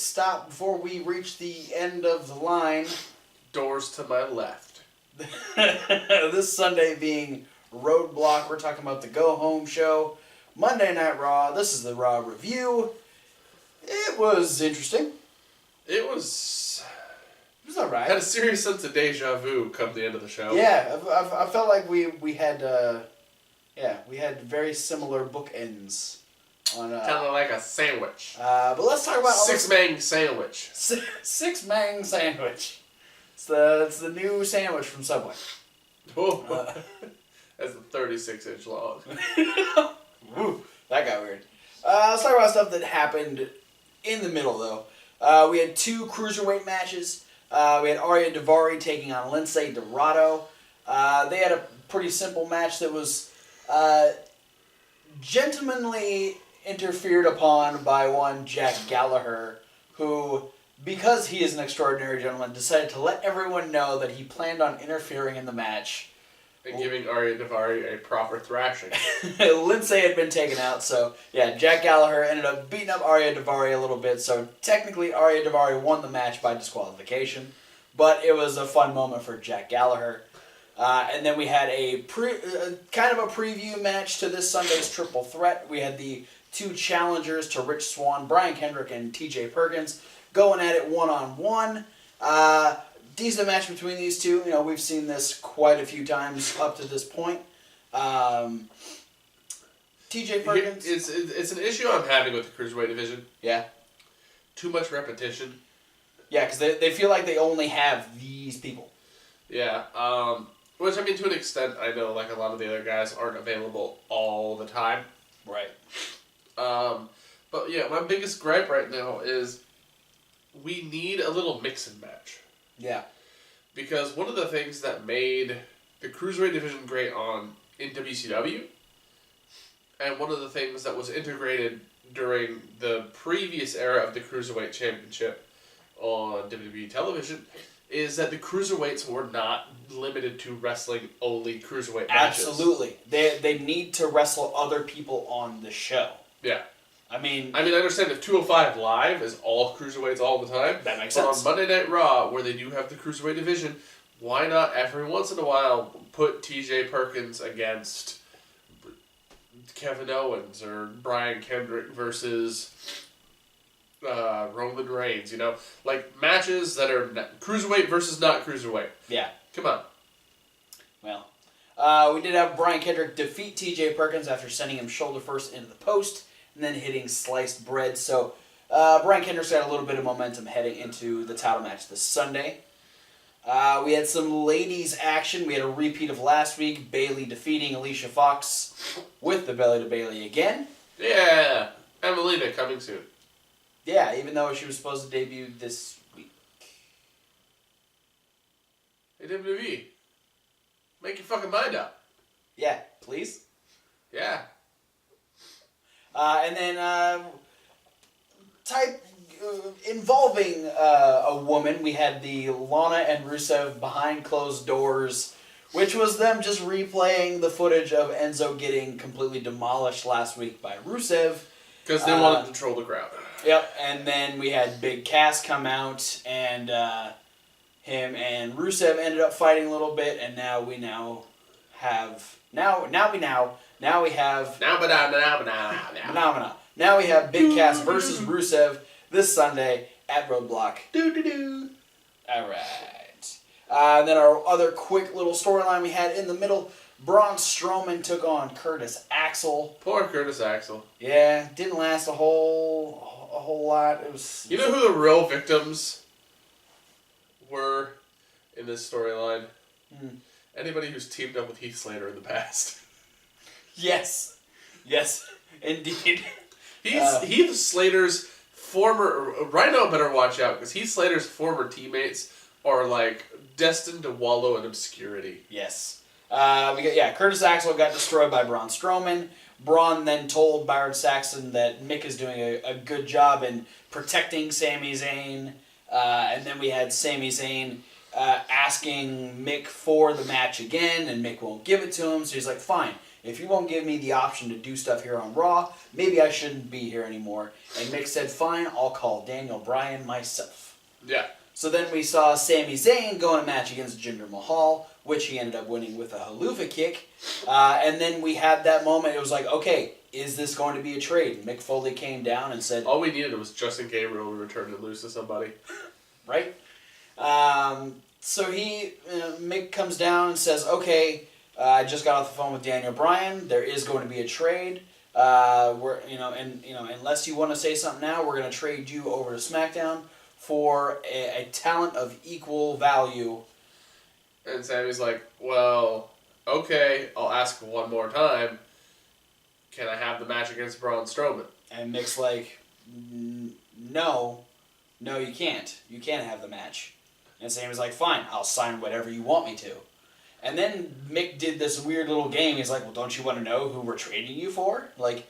stop before we reach the end of the line. Doors to my left. This Sunday being Roadblock. We're talking about the Go Home show. Monday Night Raw. This is the Raw review. It was interesting. It was alright. Had a serious sense of deja vu come the end of the show. Yeah, I felt like we had very similar bookends. On kind of like a sandwich. But let's talk about Six-mang sandwich. Six-mang sandwich. It's the new sandwich from Subway. Oh, that's a 36-inch long. Woo, that got weird. Let's talk about stuff that happened in the middle, though. We had 2 cruiserweight matches. We had Arya Daivari taking on Lindsay Dorado. They had a pretty simple match that was gentlemanly interfered upon by one Jack Gallagher, who, because he is an extraordinary gentleman, decided to let everyone know that he planned on interfering in the match. And giving Arya Daivari a proper thrashing. Lindsay had been taken out, so yeah, Jack Gallagher ended up beating up Arya Daivari a little bit, so technically Arya Daivari won the match by disqualification, but it was a fun moment for Jack Gallagher. And then we had a kind of a preview match to this Sunday's Triple Threat. We had the 2 challengers to Rich Swann, Brian Kendrick and TJ Perkins, going at it one-on-one. Decent match between these two. You know, we've seen this quite a few times up to this point. TJ Perkins. It's an issue I'm having with the Cruiserweight division. Yeah. Too much repetition. Yeah, because they feel like they only have these people. Yeah. Which, I mean, to an extent, I know like a lot of the other guys aren't available all the time. Right. But yeah, my biggest gripe right now is we need a little mix and match. Yeah. Because one of the things that made the Cruiserweight division great in WCW, and one of the things that was integrated during the previous era of the Cruiserweight Championship on WWE television, is that the Cruiserweights were not limited to wrestling only Cruiserweight matches. Absolutely. They need to wrestle other people on the show. Yeah. I mean, I understand if 205 Live is all Cruiserweights all the time. That makes but sense. On Monday Night Raw, where they do have the Cruiserweight division, why not every once in a while put TJ Perkins against Kevin Owens or Brian Kendrick versus Roman Reigns, you know? Like, matches that are Cruiserweight versus not Cruiserweight. Yeah. Come on. Well, we did have Brian Kendrick defeat TJ Perkins after sending him shoulder first into the post and then hitting sliced bread. So, Brian Kendrick's got a little bit of momentum heading into the title match this Sunday. We had some ladies action. We had a repeat of last week. Bayley defeating Alicia Fox with the belly to Bayley again. Yeah. Emelina coming soon. Yeah, even though she was supposed to debut this week. Hey, WWE. Make your fucking mind up. Yeah, please. Yeah. And then, involving a woman, we had the Lana and Rusev behind closed doors, which was them just replaying the footage of Enzo getting completely demolished last week by Rusev. Because they want to control the crowd. Yep, and then we had Big Cass come out, and him and Rusev ended up fighting a little bit, and now we have Big Cass versus Rusev this Sunday at Roadblock. Alright. And then our other quick little storyline we had in the middle, Braun Strowman took on Curtis Axel. Poor Curtis Axel. Yeah, didn't last a whole lot. It was. You know who the real victims were in this storyline? Anybody who's teamed up with Heath Slater in the past. Yes, indeed. Heath Slater's former... Rhino better watch out, because Heath Slater's former teammates are, like, destined to wallow in obscurity. Yes. Curtis Axel got destroyed by Braun Strowman. Braun then told Byron Saxton that Mick is doing a good job in protecting Sami Zayn. And then we had Sami Zayn asking Mick for the match again, and Mick won't give it to him. So he's like, fine, if you won't give me the option to do stuff here on Raw, maybe I shouldn't be here anymore. And Mick said, fine, I'll call Daniel Bryan myself. Yeah. So then we saw Sami Zayn go in a match against Jinder Mahal, which he ended up winning with a haluva kick. And then we had that moment. It was like, okay, is this going to be a trade? Mick Foley came down and said... All we needed was Justin Gabriel to return to lose to somebody. Right? So Mick comes down and says, okay, I just got off the phone with Daniel Bryan. There is going to be a trade. Unless you want to say something now, we're going to trade you over to SmackDown for a talent of equal value. And Sammy's like, well, okay, I'll ask one more time. Can I have the match against Braun Strowman? And Mick's like, no, you can't. You can't have the match. And Sammy's like, fine, I'll sign whatever you want me to. And then Mick did this weird little game. He's like, well, don't you want to know who we're trading you for? Like,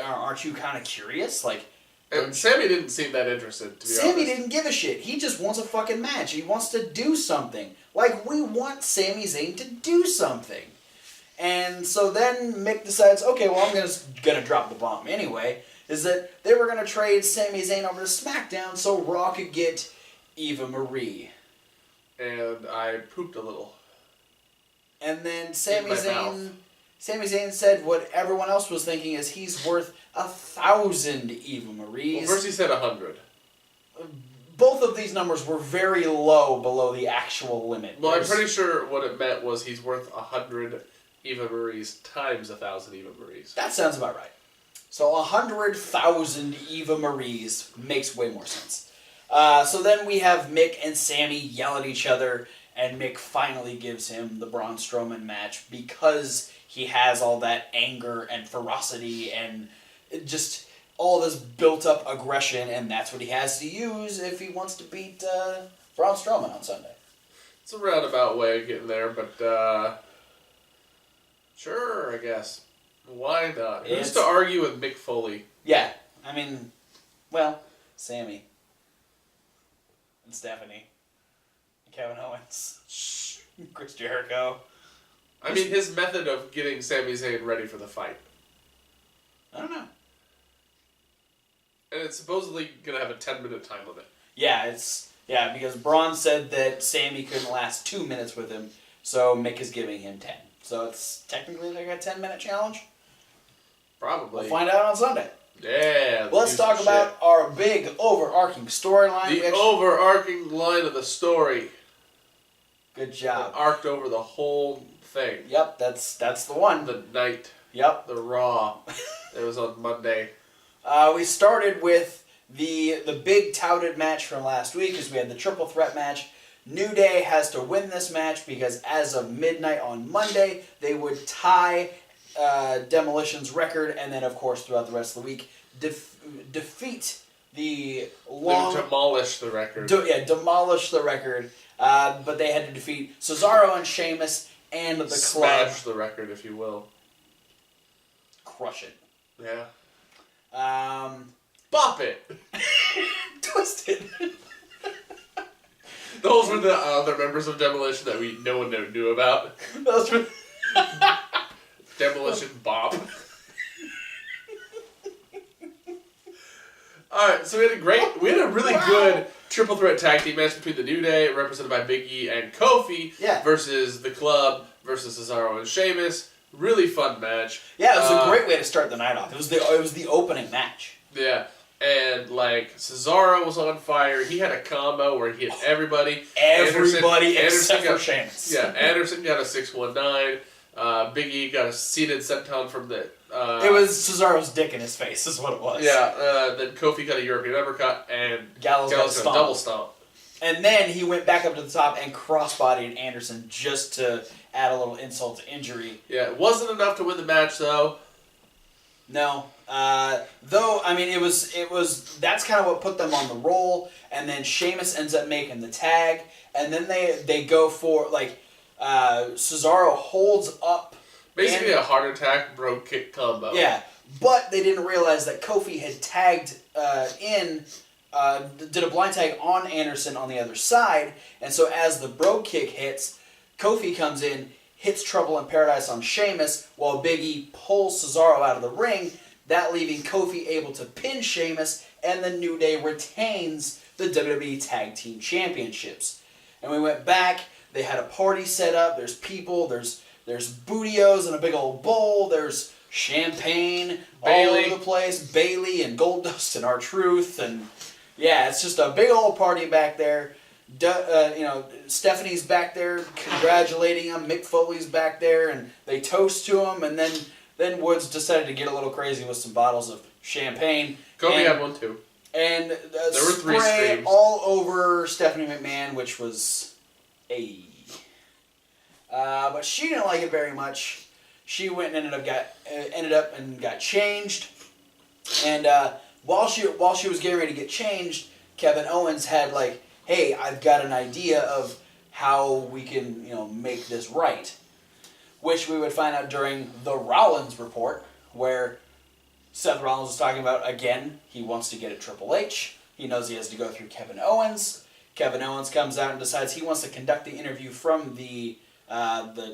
aren't you kind of curious? Like, and Sammy didn't seem that interested, to be honest. Sammy didn't give a shit. He just wants a fucking match. He wants to do something. Like, we want Sami Zayn to do something. And so then Mick decides, okay, well, I'm gonna drop the bomb anyway, is that they were going to trade Sami Zayn over to SmackDown so Raw could get Eva Marie. And I pooped a little. And then Sami Zayn said what everyone else was thinking is he's worth 1,000 Eva Maries. Well, first he said 100. Both of these numbers were very low below the actual limit. Well, I'm pretty sure what it meant was he's worth 100 Eva Maries times 1,000 Eva Maries. That sounds about right. So 100,000 Eva Maries makes way more sense. So then we have Mick and Sammy yell at each other, and Mick finally gives him the Braun Strowman match because he has all that anger and ferocity and just all this built-up aggression, and that's what he has to use if he wants to beat Braun Strowman on Sunday. It's a roundabout way of getting there, but sure, I guess. Why not? Who's to argue with Mick Foley? Yeah, I mean, well, Sammy and Stephanie, Kevin Owens, Chris Jericho. I mean, his method of getting Sami Zayn ready for the fight. I don't know. And it's supposedly going to have a 10-minute time limit. Yeah, because Braun said that Sammy couldn't last 2 minutes with him, so Mick is giving him 10. So it's technically like a 10-minute challenge. Probably. We'll find out on Sunday. Yeah. Let's talk about our big overarching storyline. The overarching line of the story. Good job. It arced over the whole thing. Yep, that's the one. The night. Yep. The Raw. It was on Monday. We started with the big touted match from last week, as we had the triple threat match. New Day has to win this match because as of midnight on Monday, they would tie Demolition's record, and then of course throughout the rest of the week defeat the long... Demolish the record. Demolish the record. But they had to defeat Cesaro and Sheamus and the Club. Smash the record, if you will. Crush it. Yeah. Bop it. Twist it. Those were the other members of Demolition that no one knew about. Those were... Demolition Bob. Alright, so we had a really good triple threat tag team match between the New Day, represented by Big E and Kofi, versus the Club, versus Cesaro and Sheamus. Really fun match. Yeah, it was a great way to start the night off. It was the opening match. Yeah. And, Cesaro was on fire. He had a combo where he hit everybody. Everybody except for Sheamus. Yeah, Anderson got a 619. Big E got a seated senton from the... it was Cesaro's dick in his face, is what it was. Yeah, then Kofi got a European uppercut, and Gallows got a double stomp. And then he went back up to the top and crossbodied Anderson just to add a little insult to injury. Yeah, it wasn't enough to win the match, though. No. Though, I mean, it was that's kind of what put them on the roll, and then Sheamus ends up making the tag, and then they go for, Cesaro holds up... Basically a heart attack, brogue kick combo. Yeah, but they didn't realize that Kofi had tagged did a blind tag on Anderson on the other side, and so as the brogue kick hits, Kofi comes in, hits Trouble in Paradise on Sheamus, while Big E pulls Cesaro out of the ring, that leaving Kofi able to pin Sheamus, and the New Day retains the WWE Tag Team Championships. And we went back, they had a party set up, there's people, there's Bootios in a big old bowl, there's champagne all over the place, Bailey and Goldust and R-Truth, and yeah, it's just a big old party back there. Stephanie's back there congratulating him, Mick Foley's back there, and they toast to him, and then Woods decided to get a little crazy with some bottles of champagne. Kobe had one too. And there were 3 spray streams all over Stephanie McMahon, which was but she didn't like it very much. She went and ended up and got changed. And while she was getting ready to get changed, Kevin Owens had like, hey, I've got an idea of how we can make this right, which we would find out during the Rollins report, where Seth Rollins was talking about, again, he wants to get at Triple H. He knows he has to go through Kevin Owens. Kevin Owens comes out and decides he wants to conduct the interview from the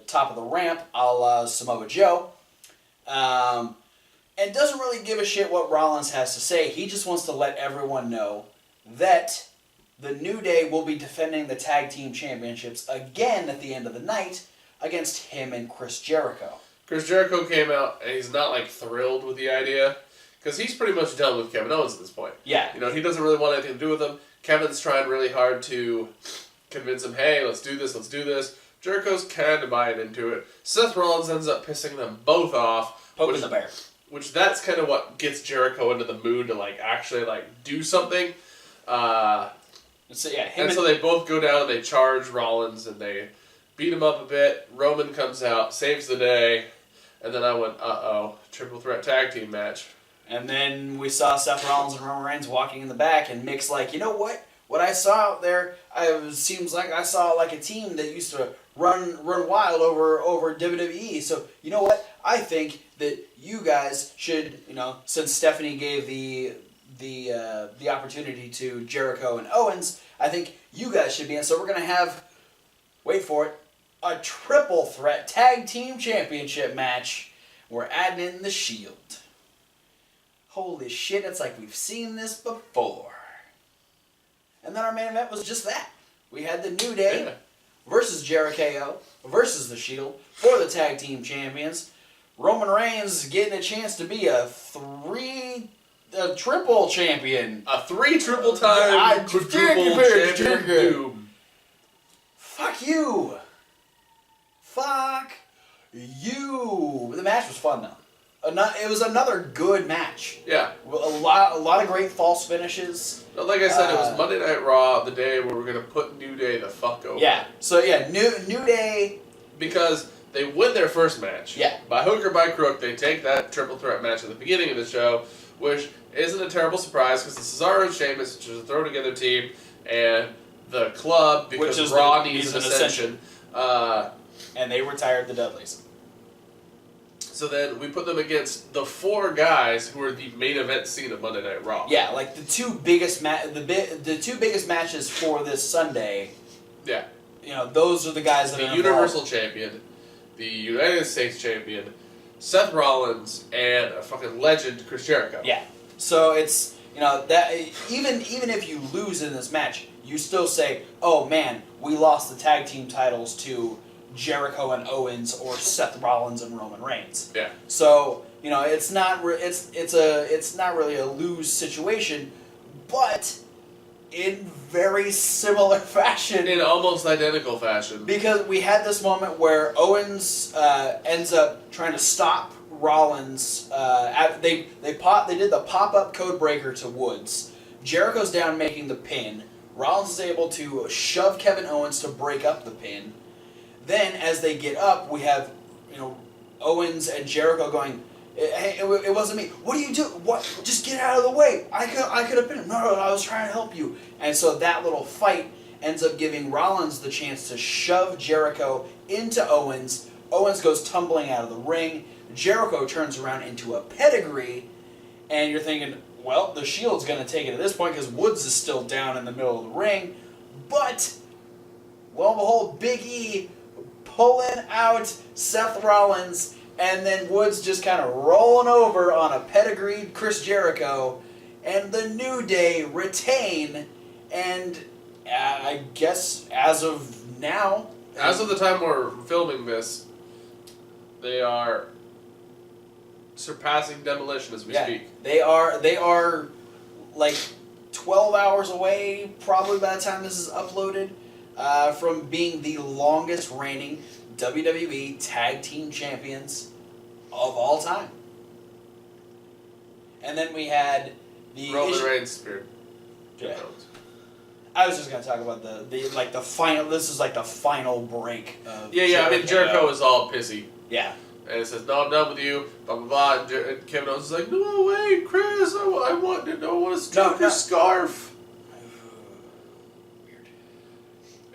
top of the ramp, a la Samoa Joe. And doesn't really give a shit what Rollins has to say. He just wants to let everyone know that the New Day will be defending the Tag Team Championships again at the end of the night against him and Chris Jericho. Chris Jericho came out, and he's not, thrilled with the idea, because he's pretty much done with Kevin Owens at this point. Yeah. He doesn't really want anything to do with him. Kevin's trying really hard to convince him, hey, let's do this. Jericho's kind of buying into it. Seth Rollins ends up pissing them both off. Poking the bear. Which that's kind of what gets Jericho into the mood to, actually, do something. So they both go down and they charge Rollins and they beat him up a bit. Roman comes out, saves the day, and then I went, triple threat tag team match. And then we saw Seth Rollins and Roman Reigns walking in the back, and Mick's like, you know what? What I saw out there, seems like I saw a team that used to run wild over WWE. So you know what? I think that you guys should, since Stephanie gave the opportunity to Jericho and Owens, I think you guys should be in. So we're going to have, wait for it, a triple threat tag team championship match. We're adding in the Shield. Holy shit, it's like we've seen this before. And then our main event was just that. We had the New Day versus Jericho versus the Shield for the tag team champions. Roman Reigns getting a chance to be a triple champion. A 3 triple time quadruple champion. Fuck you. Fuck you. The match was fun though. It was another good match. Yeah. A lot of great false finishes. But like I said, it was Monday Night Raw, the day where we're going to put New Day the fuck over. Yeah. So yeah, New Day. Because they win their first match. Yeah. By hook or by crook, they take that triple threat match at the beginning of the show, which isn't a terrible surprise because the Cesaro and Sheamus, which is a throw together team, and the club, because Raw needs an ascension. And they retired the Dudleys. So then we put them against the 4 guys who are the main event scene of Monday Night Raw. Yeah, the two biggest the two biggest matches for this Sunday. Yeah. Those are the guys that the are Universal Champion, the United States Champion, Seth Rollins, and a fucking legend, Chris Jericho. Yeah. So it's that even if you lose in this match, you still say, "Oh man, we lost the tag team titles to Jericho and Owens or Seth Rollins and Roman Reigns." Yeah. So it's not it's not really a lose situation, but in very similar fashion. In almost identical fashion. Because we had this moment where Owens ends up trying to stop Rollins. They did the pop-up code breaker to Woods. Jericho's down making the pin. Rollins is able to shove Kevin Owens to break up the pin. Then, as they get up, we have, Owens and Jericho going, "Hey, it wasn't me. What do you do? What? Just get out of the way. I could have been him. No, I was trying to help you." And so that little fight ends up giving Rollins the chance to shove Jericho into Owens. Owens goes tumbling out of the ring. Jericho turns around into a pedigree, and you're thinking, well, the Shield's going to take it at this point because Woods is still down in the middle of the ring. But, lo and behold, Big E pulling out Seth Rollins, and then Woods just kind of rolling over on a pedigreed Chris Jericho, and the New Day retain, and I guess as of now... As of the time we're filming this, they are surpassing Demolition as we speak. They are like 12 hours away, probably by the time this is uploaded, from being the longest reigning WWE Tag Team Champions of all time. And then we had the Roman Reigns speared. Yeah. I was just gonna talk about the final. This is like the final break of I mean Jericho was all pissy. Yeah. And it says, "No, I'm done with you." Blah blah blah. And Kevin Owens is like, "No, wait, Chris, I want to stroke your scarf." Weird.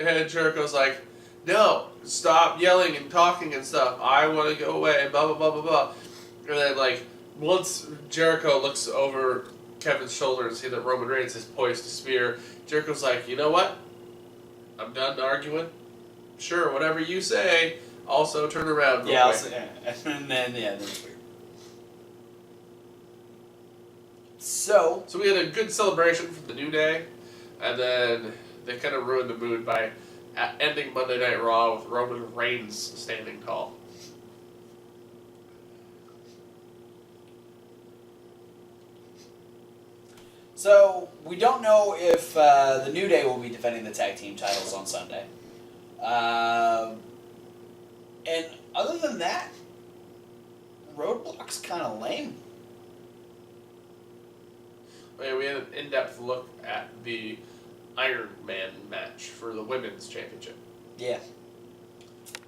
And Jericho's like, "No, stop yelling and talking and stuff. I want to go away." And blah blah blah blah blah. And then like once Jericho looks over Kevin's shoulder and see that Roman Reigns has poised a spear, Jericho's like, "You know what? I'm done arguing. Sure, whatever you say." Also, turn around. Yeah, and then it's weird. So we had a good celebration for the New Day, and then they kind of ruined the mood by ending Monday Night Raw with Roman Reigns standing tall. So we don't know if the New Day will be defending the tag team titles on Sunday. And other than that, Roadblock's kind of lame. We had an in-depth look at the Iron Man match for the Women's Championship. Yeah.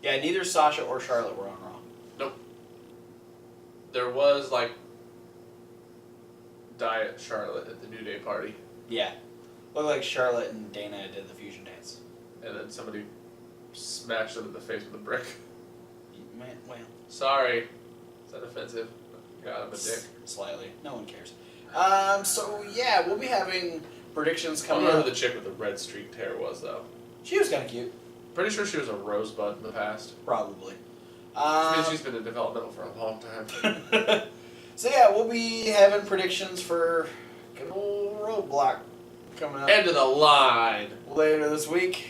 Yeah, neither Sasha or Charlotte were on Raw. Nope. There was, like, Diet Charlotte at the New Day party. Yeah. Looked like Charlotte and Dana did the fusion dance. And then somebody smashed them in the face with a brick. Man, well. Sorry. Is that offensive? God, I'm a dick. Slightly. No one cares. So, yeah, we'll be having predictions I coming don't know up. who the chick with the red streaked hair was, though. She was kind of cute. Pretty sure she was a rosebud in the past. Probably. She's been in developmental for a long time. So, yeah, we'll be having predictions for good old Roadblock coming up. End of the line. Later this week.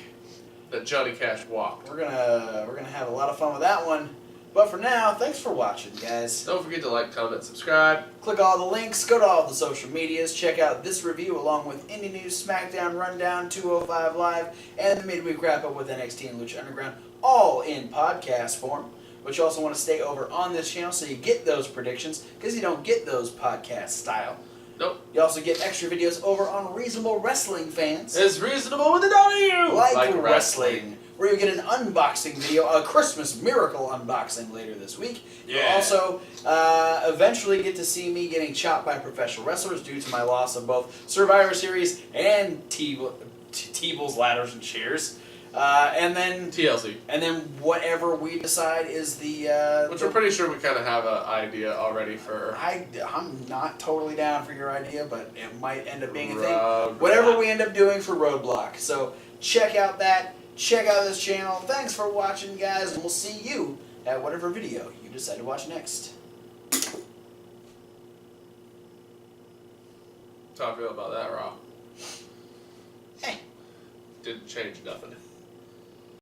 That Johnny Cash walked. We're gonna have a lot of fun with that one. But for now, thanks for watching, guys. Don't forget to like, comment, subscribe. Click all the links, go to all the social medias, check out this review along with Indie News, SmackDown, Rundown, 205 Live, and the midweek wrap-up with NXT and Lucha Underground, all in podcast form. But you also want to stay over on this channel so you get those predictions, because you don't get those podcast style. Nope. You also get extra videos over on Reasonable Wrestling Fans. It's reasonable with a W! Like wrestling. Where you get an unboxing video, a Christmas Miracle unboxing later this week. Yeah. You'll also eventually get to see me getting chopped by professional wrestlers due to my loss of both Survivor Series and T-Ball's Ladders and Chairs. And then TLC. And then whatever we decide is the... Which we're pretty sure we kind of have an idea already for... I'm not totally down for your idea, but it might end up being a thing. Roadblock. Whatever we end up doing for Roadblock. So check out that. Check out this channel. Thanks for watching, guys, and we'll see you at whatever video you decide to watch next. How I feel about that, Raw? Hey. Didn't change nothing.